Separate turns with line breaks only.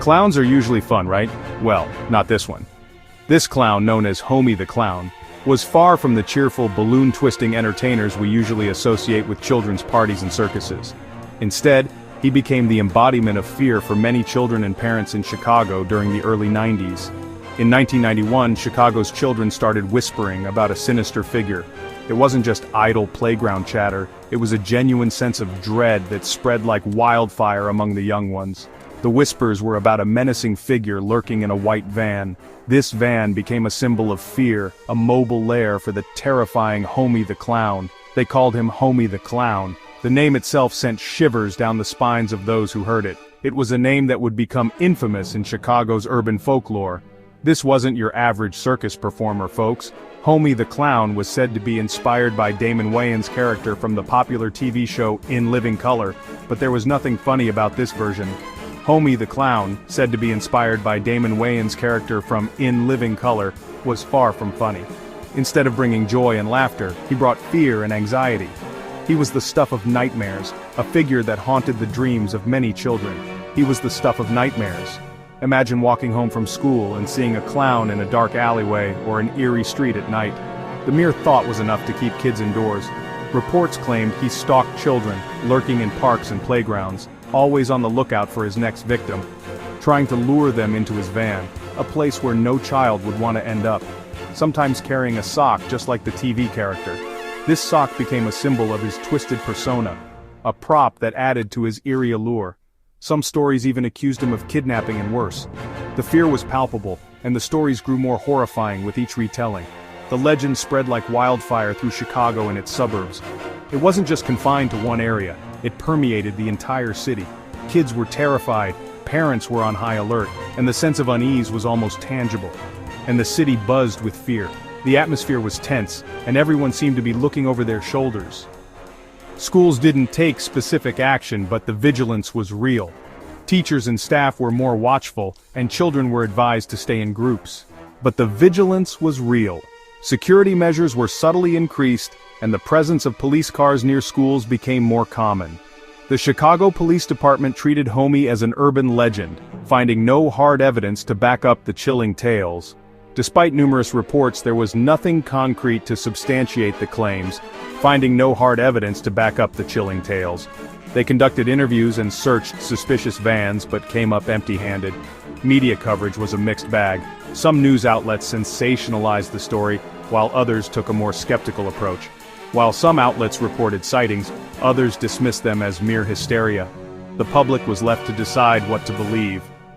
Clowns are usually fun, right? Well, not this one. This clown, known as Homey the Clown, was far from the cheerful balloon-twisting entertainers we usually associate with children's parties and circuses. Instead, he became the embodiment of fear for many children and parents in Chicago during the early 90s. In 1991, Chicago's children started whispering about a sinister figure. It wasn't just idle playground chatter, it was a genuine sense of dread that spread like wildfire among the young ones. The whispers were about a menacing figure lurking in a white van. This van became a symbol of fear, a mobile lair for the terrifying Homey the Clown. They called him Homey the Clown. The name itself sent shivers down the spines of those who heard it. It was a name that would become infamous in Chicago's urban folklore. This wasn't your average circus performer, folks. Homey the Clown was said to be inspired by Damon Wayans' character from the popular TV show In Living Color, but there was nothing funny about this version. Homey the Clown, said to be inspired by Damon Wayans' character from In Living Color, was far from funny. Instead of bringing joy and laughter, he brought fear and anxiety. He was the stuff of nightmares, a figure that haunted the dreams of many children. He was the stuff of nightmares. Imagine walking home from school and seeing a clown in a dark alleyway or an eerie street at night. The mere thought was enough to keep kids indoors. Reports claimed he stalked children, lurking in parks and playgrounds, always on the lookout for his next victim, trying to lure them into his van, a place where no child would want to end up, sometimes carrying a sock just like the TV character. This sock became a symbol of his twisted persona, a prop that added to his eerie allure. Some stories even accused him of kidnapping and worse. The fear was palpable, and the stories grew more horrifying with each retelling. The legend spread like wildfire through Chicago and its suburbs. It wasn't just confined to one area, it permeated the entire city. Kids were terrified, parents were on high alert, and the sense of unease was almost tangible. And the city buzzed with fear. The atmosphere was tense, and everyone seemed to be looking over their shoulders. Schools didn't take specific action, but the vigilance was real. Teachers and staff were more watchful, and children were advised to stay in groups. But the vigilance was real. Security measures were subtly increased, and the presence of police cars near schools became more common. The Chicago Police Department treated Homey as an urban legend, finding no hard evidence to back up the chilling tales. Despite numerous reports, there was nothing concrete to substantiate the claims, finding no hard evidence to back up the chilling tales. They conducted interviews and searched suspicious vans but came up empty-handed. Media coverage was a mixed bag. Some news outlets sensationalized the story, while others took a more skeptical approach. While some outlets reported sightings, others dismissed them as mere hysteria. The public was left to decide what to believe.